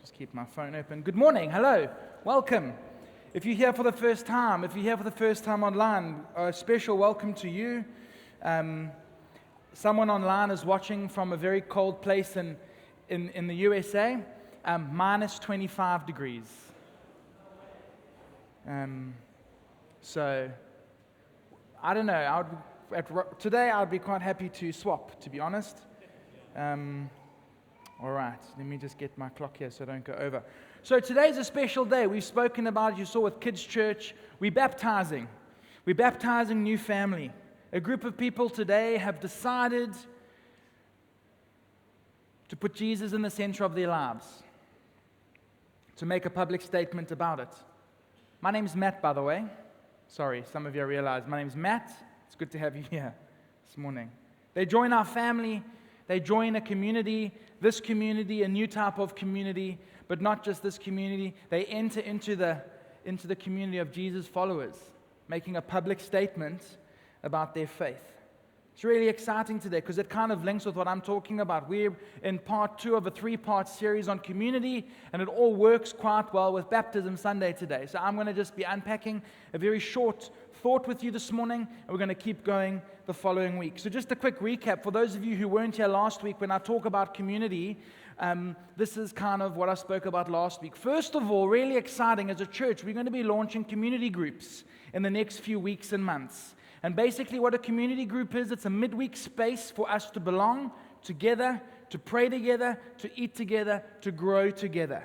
Just keep my phone open. Good morning. Hello. Welcome. If you're here for the first time, online, a special welcome to you. Someone online is watching from a very cold place in the USA, minus 25 degrees. So, I don't know. Today I'd be quite happy to swap, to be honest. All right, let me just get my clock here so I don't go over. So today's a special day. We've spoken about it, you saw with Kids Church. We're baptizing new family. A group of people today have decided to put Jesus in the center of their lives, to make a public statement about it. My name's Matt, by the way. Sorry, some of you realize my name's Matt. It's good to have you here this morning. They join our family. They join a community, this community, a new type of community, but not just this community. They enter into the community of Jesus' followers, making a public statement about their faith. It's really exciting today because it kind of links with what I'm talking about. We're in part 2 of a 3-part series on community, and it all works quite well with Baptism Sunday today. So I'm going to just be unpacking a very short thought with you this morning, and we're going to keep going the following week. So just a quick recap for those of you who weren't here last week. When I talk about community, this is kind of what I spoke about last week. First of all, really exciting, as a church, we're going to be launching community groups in the next few weeks and months. And basically what a community group is, it's a midweek space for us to belong together, to pray together, to eat together, to grow together.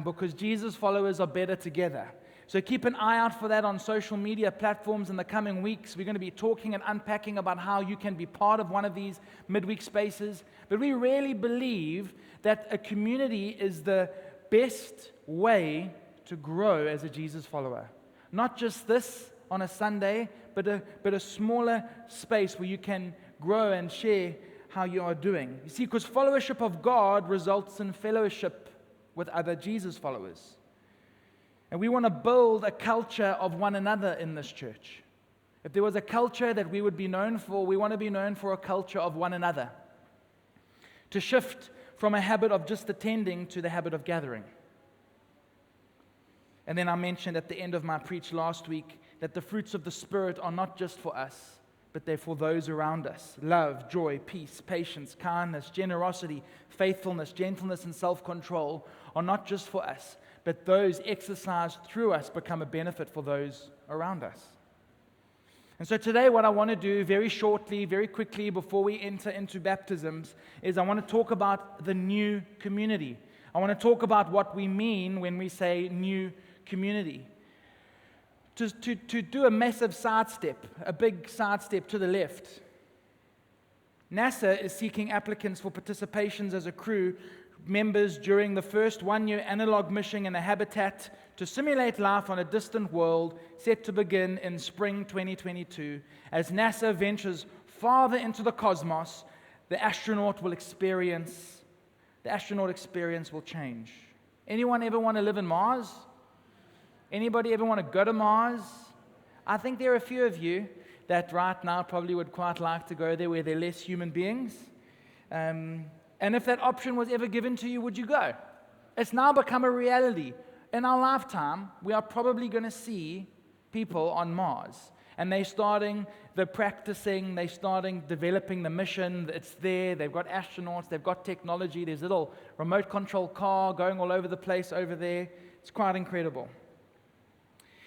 Because Jesus' followers are better together. So keep an eye out for that on social media platforms in the coming weeks. We're going to be talking and unpacking about how you can be part of one of these midweek spaces. But we really believe that a community is the best way to grow as a Jesus follower. Not just this on a Sunday, but a smaller space where you can grow and share how you are doing. You see, because followership of God results in fellowship with other Jesus followers. And we want to build a culture of one another in this church. If there was a culture that we would be known for, we want to be known for a culture of one another. To shift from a habit of just attending to the habit of gathering. And then I mentioned at the end of my preach last week that the fruits of the Spirit are not just for us, but they're for those around us. Love, joy, peace, patience, kindness, generosity, faithfulness, gentleness, and self-control are not just for us, but those exercised through us become a benefit for those around us. And so today what I want to do very shortly, very quickly, before we enter into baptisms, is I want to talk about the new community. I want to talk about what we mean when we say new community. To do a massive sidestep, a big sidestep to the left, NASA is seeking applicants for participations as a crew members during the first 1-year analog mission in a habitat to simulate life on a distant world set to begin in spring 2022. As NASA ventures farther into the cosmos, the astronaut experience will change. Anyone ever want to live in Mars? Anybody ever want to go to Mars? I think there are a few of you that right now probably would quite like to go there where there are less human beings. And if that option was ever given to you, would you go? It's now become a reality. In our lifetime, we are probably going to see people on Mars. And they're starting the practicing, they're starting developing the mission. It's there, they've got astronauts, they've got technology. There's a little remote control car going all over the place over there. It's quite incredible.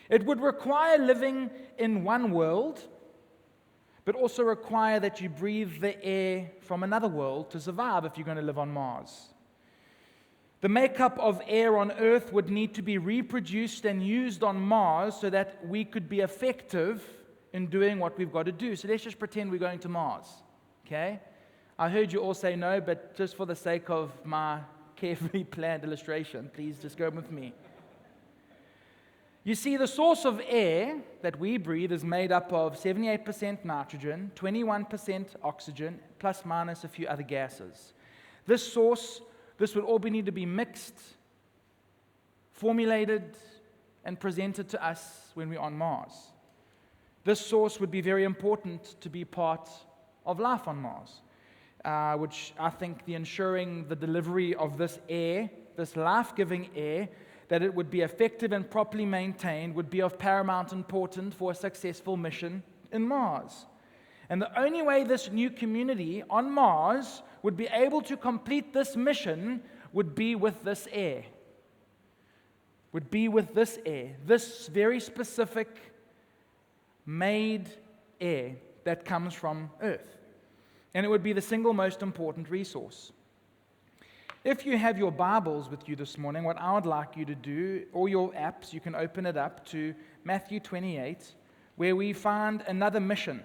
It would require living in one world, but also require that you breathe the air from another world to survive if you're going to live on Mars. The makeup of air on Earth would need to be reproduced and used on Mars so that we could be effective in doing what we've got to do. So let's just pretend we're going to Mars, okay? I heard you all say no, but just for the sake of my carefully planned illustration, please just go with me. You see, the source of air that we breathe is made up of 78% nitrogen, 21% oxygen, plus minus a few other gases. This would all need to be mixed, formulated, and presented to us when we're on Mars. This source would be very important to be part of life on Mars, which I think the ensuring the delivery of this air, this life-giving air, that it would be effective and properly maintained, would be of paramount importance for a successful mission in Mars. And the only way this new community on Mars would be able to complete this mission would be with this air. Would be with this air, this very specific made air that comes from Earth. And it would be the single most important resource. If you have your Bibles with you this morning, what I would like you to do, or your apps, you can open it up to Matthew 28, where we find another mission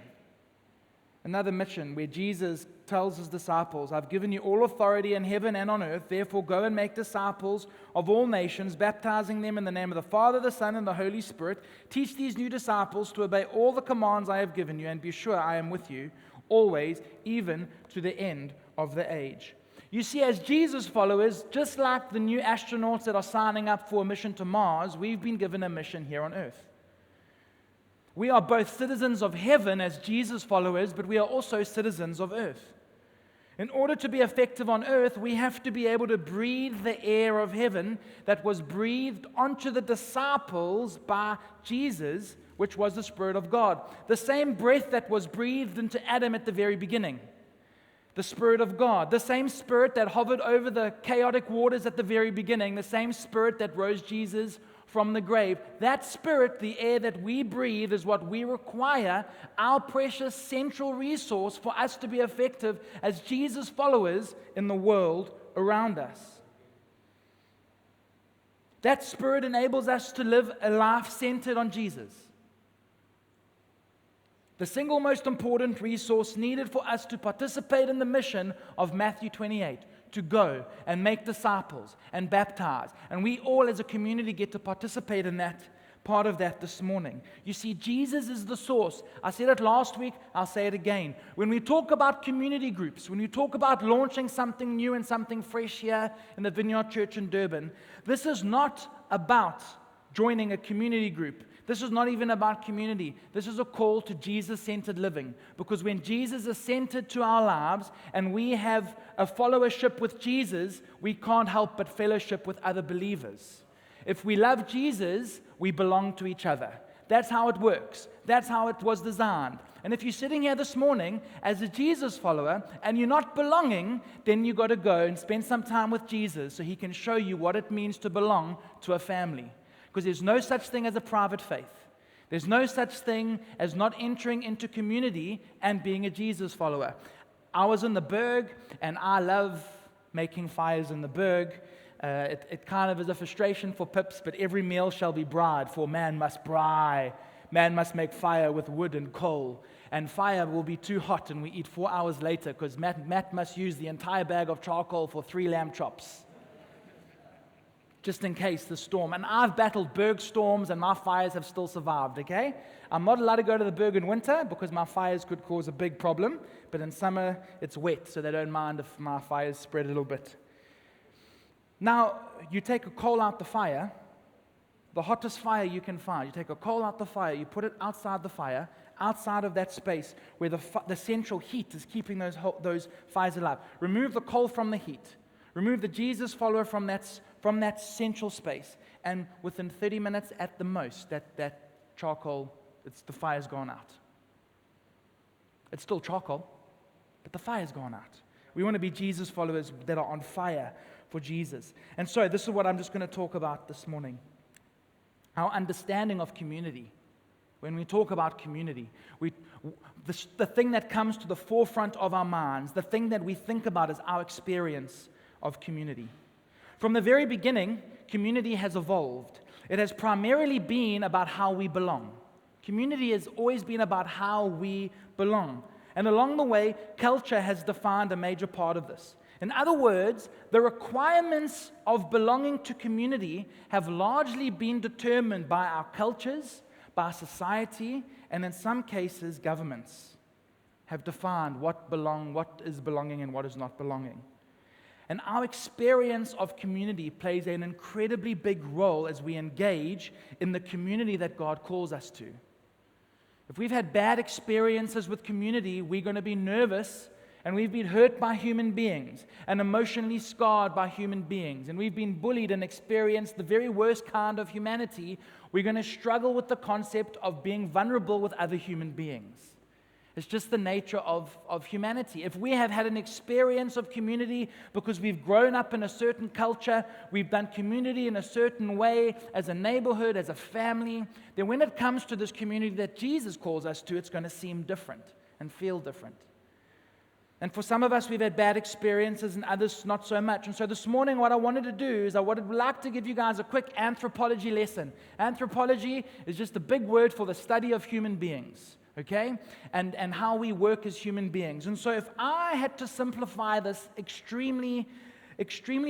where Jesus tells his disciples, I've given you all authority in heaven and on earth, therefore go and make disciples of all nations, baptizing them in the name of the Father, the Son, and the Holy Spirit. Teach these new disciples to obey all the commands I have given you, and be sure I am with you always, even to the end of the age. You see, as Jesus followers, just like the new astronauts that are signing up for a mission to Mars, we've been given a mission here on earth. We are both citizens of heaven as Jesus followers, but we are also citizens of earth. In order to be effective on earth, we have to be able to breathe the air of heaven that was breathed onto the disciples by Jesus, which was the Spirit of God. The same breath that was breathed into Adam at the very beginning. The Spirit of God. The same Spirit that hovered over the chaotic waters at the very beginning. The same Spirit that rose Jesus from the grave. That Spirit, the air that we breathe, is what we require, our precious central resource for us to be effective as Jesus followers in the world around us. That Spirit enables us to live a life centered on Jesus. The single most important resource needed for us to participate in the mission of Matthew 28, to go and make disciples and baptize. And we all as a community get to participate in that, part of that this morning. You see, Jesus is the source. I said it last week, I'll say it again. When we talk about community groups, when we talk about launching something new and something fresh here in the Vineyard Church in Durban, this is not about joining a community group. This is not even about community. This is a call to Jesus-centered living. Because when Jesus is centered to our lives and we have a followership with Jesus, we can't help but fellowship with other believers. If we love Jesus, we belong to each other. That's how it works. That's how it was designed. And if you're sitting here this morning as a Jesus follower and you're not belonging, then you've got to go and spend some time with Jesus so he can show you what it means to belong to a family. Because there's no such thing as a private faith. There's no such thing as not entering into community and being a Jesus follower. I was in the Berg, and I love making fires in the Berg. It kind of is a frustration for pips, but every meal shall be bride, for man must braai. Man must make fire with wood and coal. And fire will be too hot, and we eat 4 hours later, because Matt must use the entire bag of charcoal for 3 lamb chops. Just in case the storm. And I've battled Berg storms and my fires have still survived, okay? I'm not allowed to go to the Berg in winter because my fires could cause a big problem, but in summer it's wet, so they don't mind if my fires spread a little bit. Now, you take a coal out the fire, the hottest fire you can find. You take a coal out the fire, you put it outside the fire, outside of that space where the central heat is keeping those fires alive. Remove the coal from the heat. Remove the Jesus follower from that central space, and within 30 minutes at the most, that charcoal, the fire's gone out. It's still charcoal, but the fire's gone out. We want to be Jesus followers that are on fire for Jesus. And so this is what I'm just going to talk about this morning. Our understanding of community. When we talk about community, the thing that comes to the forefront of our minds, the thing that we think about is our experience of community. From the very beginning, community has evolved. It has primarily been about how we belong. Community has always been about how we belong. And along the way, culture has defined a major part of this. In other words, the requirements of belonging to community have largely been determined by our cultures, by society, and in some cases, governments have defined what is belonging and what is not belonging. And our experience of community plays an incredibly big role as we engage in the community that God calls us to. If we've had bad experiences with community, we're going to be nervous and we've been hurt by human beings and emotionally scarred by human beings, and we've been bullied and experienced the very worst kind of humanity, we're going to struggle with the concept of being vulnerable with other human beings. It's just the nature of humanity. If we have had an experience of community because we've grown up in a certain culture, we've done community in a certain way as a neighborhood, as a family, then when it comes to this community that Jesus calls us to, it's going to seem different and feel different. And for some of us, we've had bad experiences and others not so much. And so this morning, what I wanted to do is I would like to give you guys a quick anthropology lesson. Anthropology is just a big word for the study of human beings. Okay? And how we work as human beings. And so if I had to simplify this extremely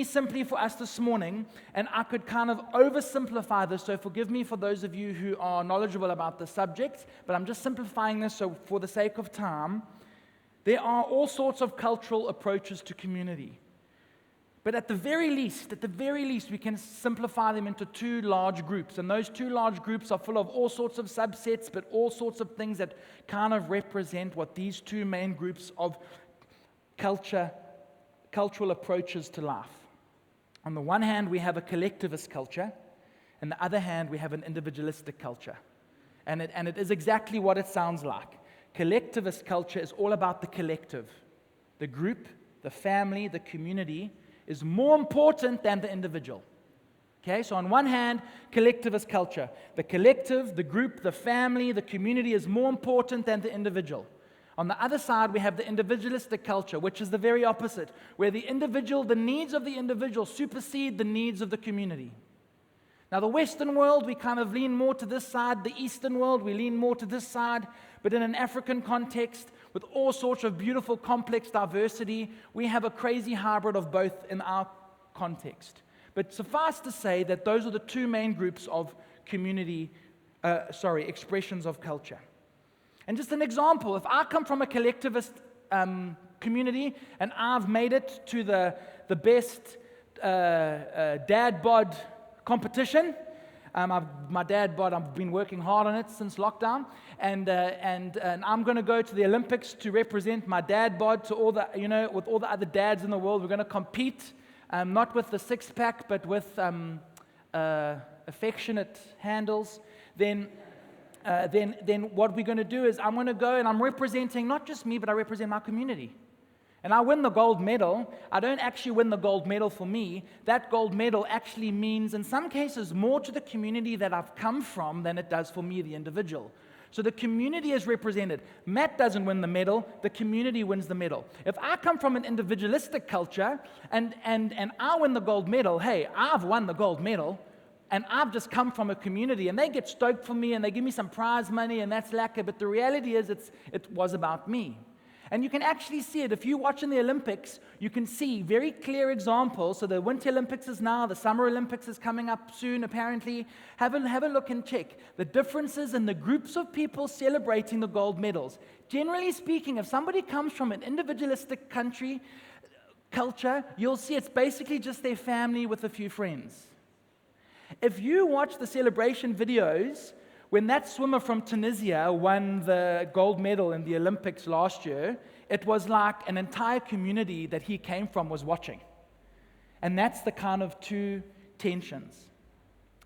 simply for us this morning, and I could kind of oversimplify this, so forgive me for those of you who are knowledgeable about the subject, but I'm just simplifying this so for the sake of time, there are all sorts of cultural approaches to community. But at the very least, we can simplify them into two large groups. And those two large groups are full of all sorts of subsets, but all sorts of things that kind of represent what these two main groups of cultural approaches to life. On the one hand, we have a collectivist culture. On the other hand, we have an individualistic culture. And it is exactly what it sounds like. Collectivist culture is all about the collective. The group, the family, the community is more important than the individual. Okay, so on one hand, collectivist culture. The collective, the group, the family, the community is more important than the individual. On the other side, we have the individualistic culture, which is the very opposite, where the needs of the individual supersede the needs of the community. Now, the Western world, we kind of lean more to this side. The Eastern world, we lean more to this side. But in an African context, with all sorts of beautiful, complex diversity, we have a crazy hybrid of both in our context. But suffice to say that those are the two main groups of expressions of culture. And just an example, if I come from a collectivist community and I've made it to the best dad bod competition. My dad bod, I've been working hard on it since lockdown, and I'm going to go to the Olympics to represent my dad bod to all the, with all the other dads in the world. We're going to compete, not with the six-pack, but with affectionate handles. Then what we're going to do is I'm going to go and I'm representing not just me, but I represent my community. And I win the gold medal. I don't actually win the gold medal for me. That gold medal actually means, in some cases, more to the community that I've come from than it does for me, the individual. So the community is represented. Matt doesn't win the medal. The community wins the medal. If I come from an individualistic culture and I win the gold medal, hey, I've won the gold medal, and I've just come from a community, and they get stoked for me, and they give me some prize money, and that's lacquer. But the reality is it was about me. And you can actually see it. If you watch in the Olympics, you can see very clear examples. So the Winter Olympics is now, the Summer Olympics is coming up soon, apparently. Have a look and check the differences in the groups of people celebrating the gold medals. Generally speaking, if somebody comes from an individualistic culture, you'll see it's basically just their family with a few friends. If you watch the celebration videos, when that swimmer from Tunisia won the gold medal in the Olympics last year, it was like an entire community that he came from was watching. And that's the kind of two tensions.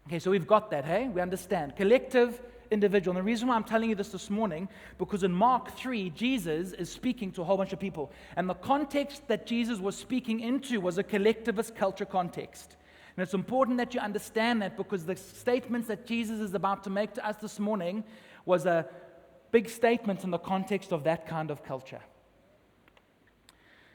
Okay, so we've got that, hey? We understand. Collective, individual. And the reason why I'm telling you this morning, because in Mark 3, Jesus is speaking to a whole bunch of people. And the context that Jesus was speaking into was a collectivist culture context. And it's important that you understand that, because the statements that Jesus is about to make to us this morning was a big statement in the context of that kind of culture.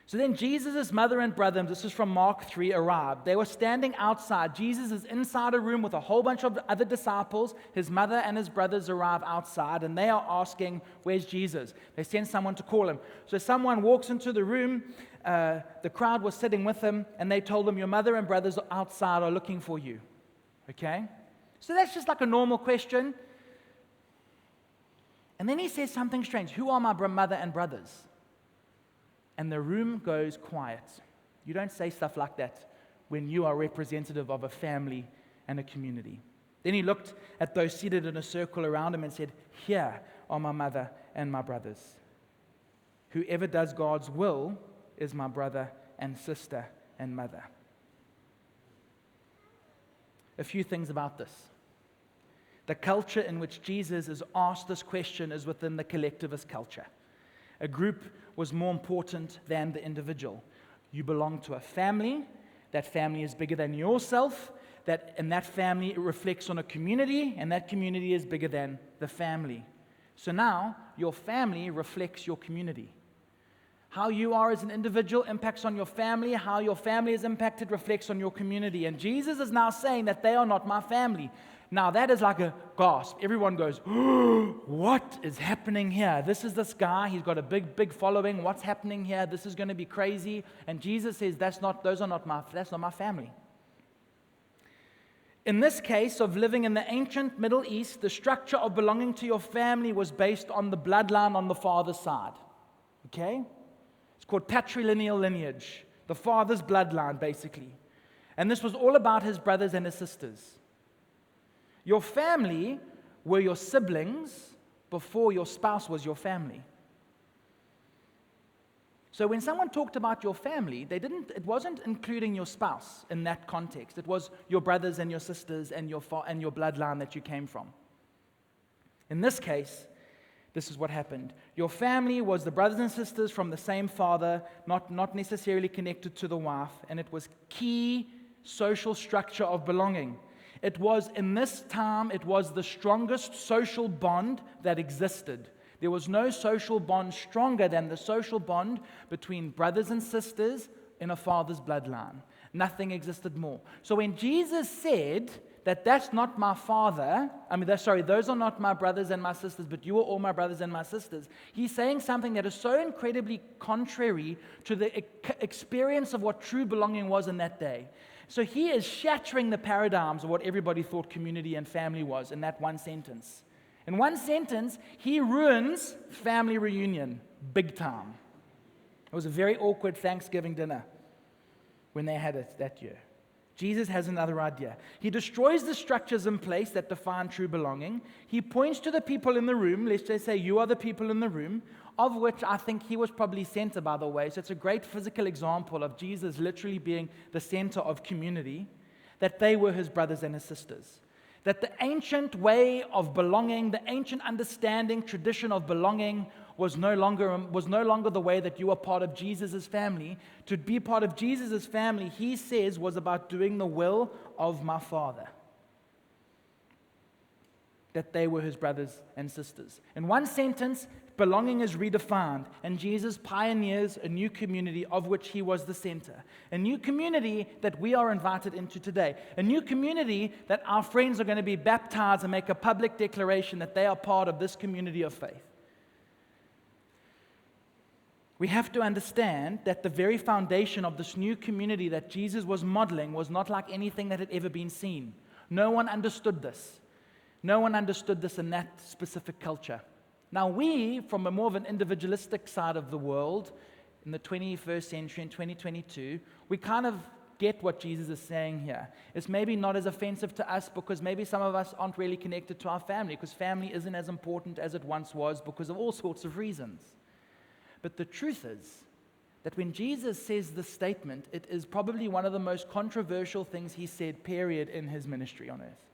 So then Jesus' mother and brother, this is from Mark 3, arrived. They were standing outside. Jesus is inside a room with a whole bunch of other disciples. His mother and his brothers arrive outside, and they are asking, where's Jesus? They send someone to call him. So someone walks into the room. The crowd was sitting with him, and they told him, your mother and brothers outside are looking for you. Okay? So that's just like a normal question. And then he says something strange. Who are my mother and brothers? And the room goes quiet. You don't say stuff like that when you are representative of a family and a community. Then he looked at those seated in a circle around him and said, here are my mother and my brothers. Whoever does God's will is my brother and sister and mother. A few things about this. The culture in which Jesus is asked this question is within the collectivist culture. A group was more important than the individual. You belong to a family. That family is bigger than yourself. And that family reflects on a community, and that community is bigger than the family. So now, your family reflects your community. How you are as an individual impacts on your family. How your family is impacted reflects on your community. And Jesus is now saying that they are not my family. Now, that is like a gasp. Everyone goes, oh, what is happening here? This is this guy. He's got a big following. What's happening here? This is going to be that's not my family. In this case of living in the ancient Middle East, the structure of belonging to your family was based on the bloodline on the father's side. Okay? It's called patrilineal lineage, the father's bloodline, basically. And this was all about his brothers and his sisters. Your family were your siblings before your spouse was your family. So when someone talked about your family, it wasn't including your spouse in that context. It was your brothers and your sisters and your bloodline that you came from. In this case, this is what happened. Your family was the brothers and sisters from the same father, not necessarily connected to the wife, and it was key social structure of belonging. It was, in this time, it was the strongest social bond that existed. There was no social bond stronger than the social bond between brothers and sisters in a father's bloodline. Nothing existed more. So when Jesus said that that's not my father, those are not my brothers and my sisters, but you are all my brothers and my sisters, he's saying something that is so incredibly contrary to the experience of what true belonging was in that day. So he is shattering the paradigms of what everybody thought community and family was in that one sentence. In one sentence, he ruins family reunion big time. It was a very awkward Thanksgiving dinner when they had it that year. Jesus has another idea. He destroys the structures in place that define true belonging. He points to the people in the room. Let's just say you are the people in the room, of which I think he was probably center, by the way. So it's a great physical example of Jesus literally being the center of community, that they were his brothers and his sisters. That the ancient way of belonging, the ancient understanding, tradition of belonging was no longer the way that you are part of Jesus' family. To be part of Jesus' family, he says, was about doing the will of my Father. That they were his brothers and sisters. In one sentence, belonging is redefined, and Jesus pioneers a new community of which he was the center. A new community that we are invited into today. A new community that our friends are going to be baptized and make a public declaration that they are part of this community of faith. We have to understand that the very foundation of this new community that Jesus was modeling was not like anything that had ever been seen. No one understood this. No one understood this in that specific culture. Now we, from a more of an individualistic side of the world, in the 21st century, in 2022, we kind of get what Jesus is saying here. It's maybe not as offensive to us because maybe some of us aren't really connected to our family because family isn't as important as it once was because of all sorts of reasons. But the truth is that when Jesus says this statement, it is probably one of the most controversial things he said, period, in his ministry on earth.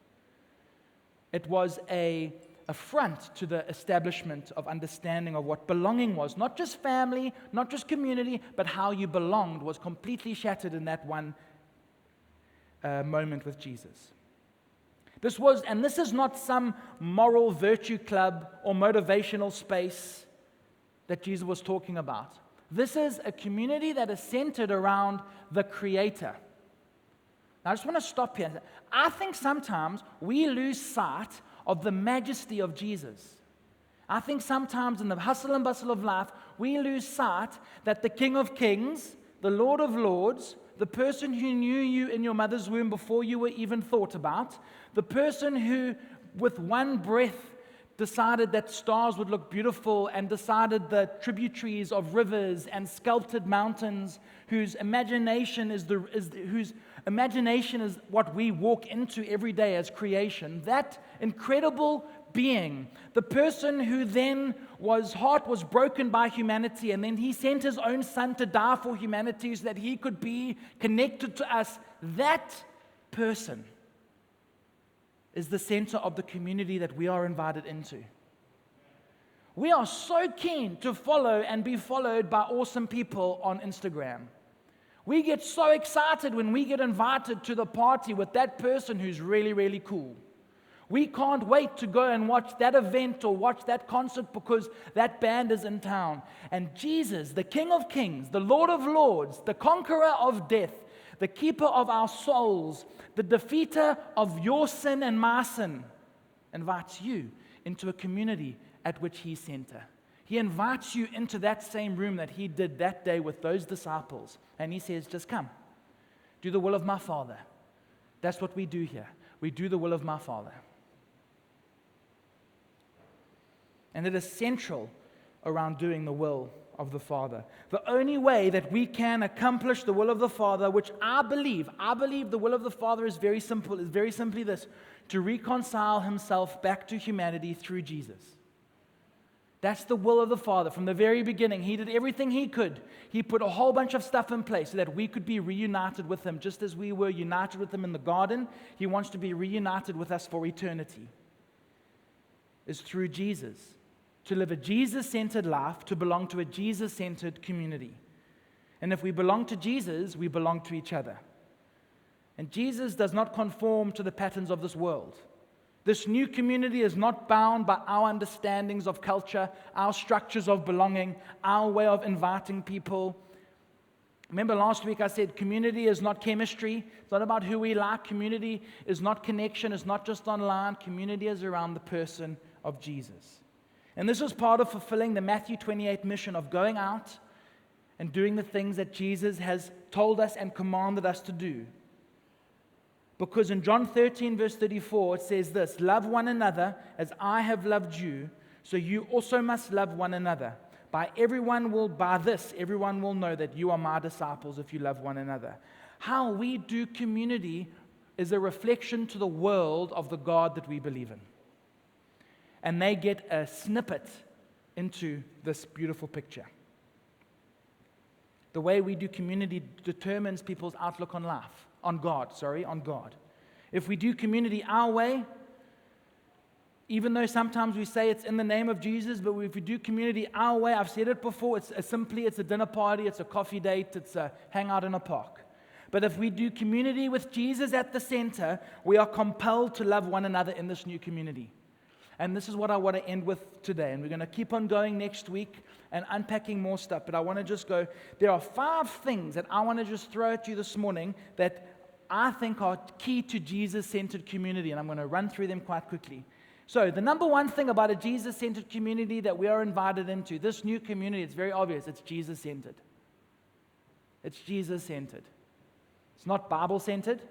It was an affront to the establishment of understanding of what belonging was. Not just family, not just community, but how you belonged was completely shattered in that one moment with Jesus. This is not some moral virtue club or motivational space that Jesus was talking about. This is a community that is centered around the Creator. Now, I just want to stop here. I think sometimes we lose sight of the majesty of Jesus. I think sometimes in the hustle and bustle of life, we lose sight that the King of Kings, the Lord of Lords, the person who knew you in your mother's womb before you were even thought about, the person who, with one breath, decided that stars would look beautiful and decided the tributaries of rivers and sculpted mountains, whose imagination is what we walk into every day as creation. That incredible being, the person who then his heart was broken by humanity, and then he sent his own son to die for humanity so that he could be connected to us, that person is the center of the community that we are invited into. We are so keen to follow and be followed by awesome people on Instagram. We get so excited when we get invited to the party with that person who's really, really cool. We can't wait to go and watch that event or watch that concert because that band is in town. And Jesus, the King of Kings, the Lord of Lords, the conqueror of death, the keeper of our souls, the defeater of your sin and my sin, invites you into a community at which He's center. He invites you into that same room that He did that day with those disciples. And He says, just come. Do the will of my Father. That's what we do here. We do the will of my Father. And it is central around doing the will of the Father. The only way that we can accomplish the will of the Father, which I believe the will of the Father is very simple, is very simply this: to reconcile Himself back to humanity through Jesus. That's the will of the Father. From the very beginning, He did everything He could. He put a whole bunch of stuff in place so that we could be reunited with Him. Just as we were united with Him in the garden, He wants to be reunited with us for eternity. It's through Jesus. To live a Jesus-centered life, to belong to a Jesus-centered community. And if we belong to Jesus, we belong to each other. And Jesus does not conform to the patterns of this world. This new community is not bound by our understandings of culture, our structures of belonging, our way of inviting people. Remember last week I said community is not chemistry. It's not about who we like. Community is not connection. It's not just online. Community is around the person of Jesus. And this is part of fulfilling the Matthew 28 mission of going out and doing the things that Jesus has told us and commanded us to do. Because in John 13, verse 34, it says this: love one another as I have loved you, so you also must love one another. By this, everyone will know that you are my disciples if you love one another. How we do community is a reflection to the world of the God that we believe in. And they get a snippet into this beautiful picture. The way we do community determines people's outlook on life, on God. If we do community our way, even though sometimes we say it's in the name of Jesus, but if we do community our way, I've said it before, it's a dinner party, it's a coffee date, it's a hangout in a park. But if we do community with Jesus at the center, we are compelled to love one another in this new community. And this is what I want to end with today. And we're going to keep on going next week and unpacking more stuff. But I want to just go, there are 5 things that I want to just throw at you this morning that I think are key to Jesus-centered community. And I'm going to run through them quite quickly. So the number one thing about a Jesus-centered community that we are invited into, this new community, it's very obvious. It's Jesus-centered. It's Jesus-centered. It's not Bible-centered.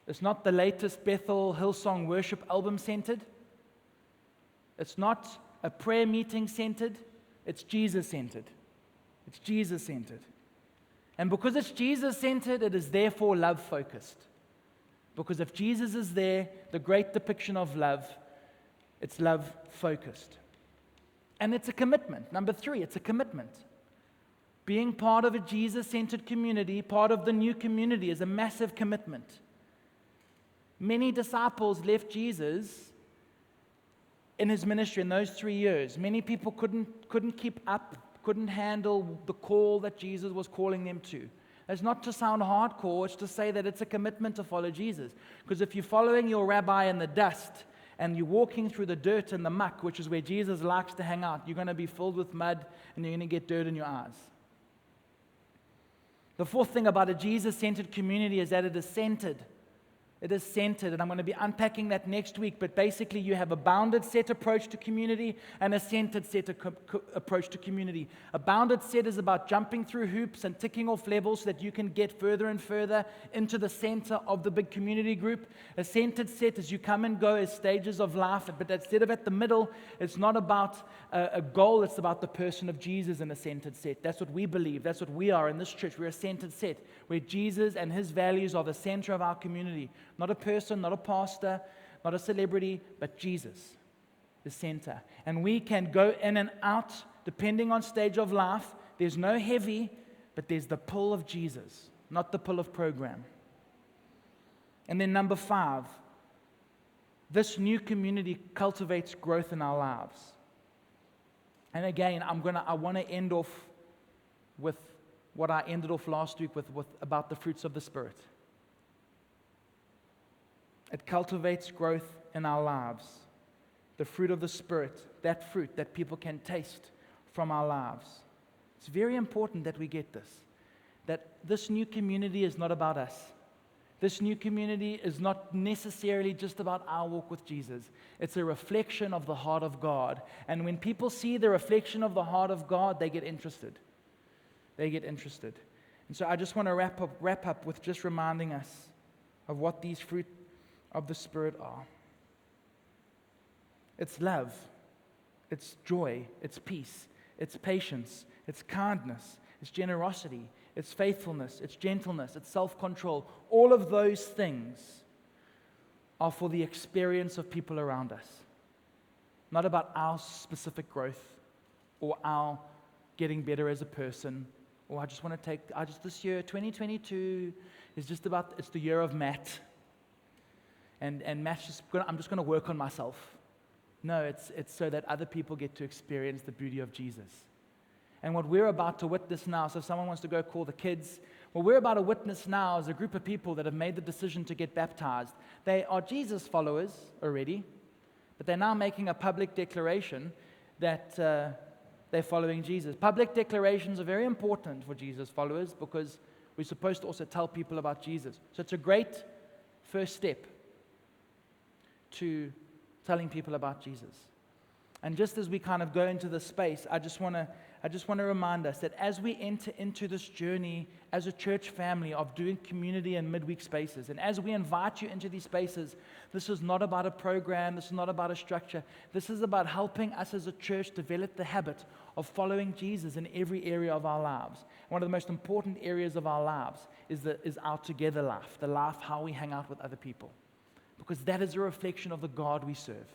It's not the latest Bethel Hillsong worship album-centered. It's not a prayer meeting centered, it's Jesus centered. It's Jesus centered. And because it's Jesus centered, it is therefore love focused. Because if Jesus is there, the great depiction of love, it's love focused. And it's a commitment. Number 3, it's a commitment. Being part of a Jesus centered community, part of the new community, is a massive commitment. Many disciples left Jesus in His ministry in those 3 years. Many people couldn't keep up, couldn't handle the call that Jesus was calling them to. It's not to sound hardcore, it's to say that it's a commitment to follow Jesus. Because if you're following your rabbi in the dust and you're walking through the dirt and the muck, which is where Jesus likes to hang out, you're going to be filled with mud and you're going to get dirt in your eyes. The 4th thing about a Jesus-centered community is that it is centered. It is centered, and I'm going to be unpacking that next week, but basically you have a bounded set approach to community and a centered set approach to community. A bounded set is about jumping through hoops and ticking off levels so that you can get further and further into the center of the big community group. A centered set is you come and go as stages of life, but instead of at the middle, it's not about a goal, it's about the person of Jesus in a centered set. That's what we believe. That's what we are in this church. We're a centered set where Jesus and His values are the center of our community. Not a person, not a pastor, not a celebrity, but Jesus, the center. And we can go in and out depending on stage of life. There's no heavy, but there's the pull of Jesus, not the pull of program. And then number 5, this new community cultivates growth in our lives. And again, I want to end off with what I ended off last week with about the fruits of the Spirit. It cultivates growth in our lives. The fruit of the Spirit, that fruit that people can taste from our lives. It's very important that we get this. That this new community is not about us. This new community is not necessarily just about our walk with Jesus. It's a reflection of the heart of God. And when people see the reflection of the heart of God, they get interested. They get interested. And so I just want to wrap up with just reminding us of what these fruit of the Spirit are. It's love. It's joy. It's peace. It's patience. It's kindness. It's generosity. It's faithfulness, it's gentleness, it's self-control. All of those things are for the experience of people around us. Not about our specific growth or our getting better as a person. Or this year, 2022, is just about, it's the year of Matt. And Matt's I'm just going to work on myself. No, it's so that other people get to experience the beauty of Jesus. And what we're about to witness now, so if someone wants to go call the kids, what we're about to witness now is a group of people that have made the decision to get baptized. They are Jesus followers already, but they're now making a public declaration that they're following Jesus. Public declarations are very important for Jesus followers because we're supposed to also tell people about Jesus. So it's a great first step to telling people about Jesus. And just as we kind of go into this space, I just want to remind us that as we enter into this journey as a church family of doing community and midweek spaces, and as we invite you into these spaces, this is not about a program, this is not about a structure, this is about helping us as a church develop the habit of following Jesus in every area of our lives. One of the most important areas of our lives is our together life, the life how we hang out with other people, because that is a reflection of the God we serve.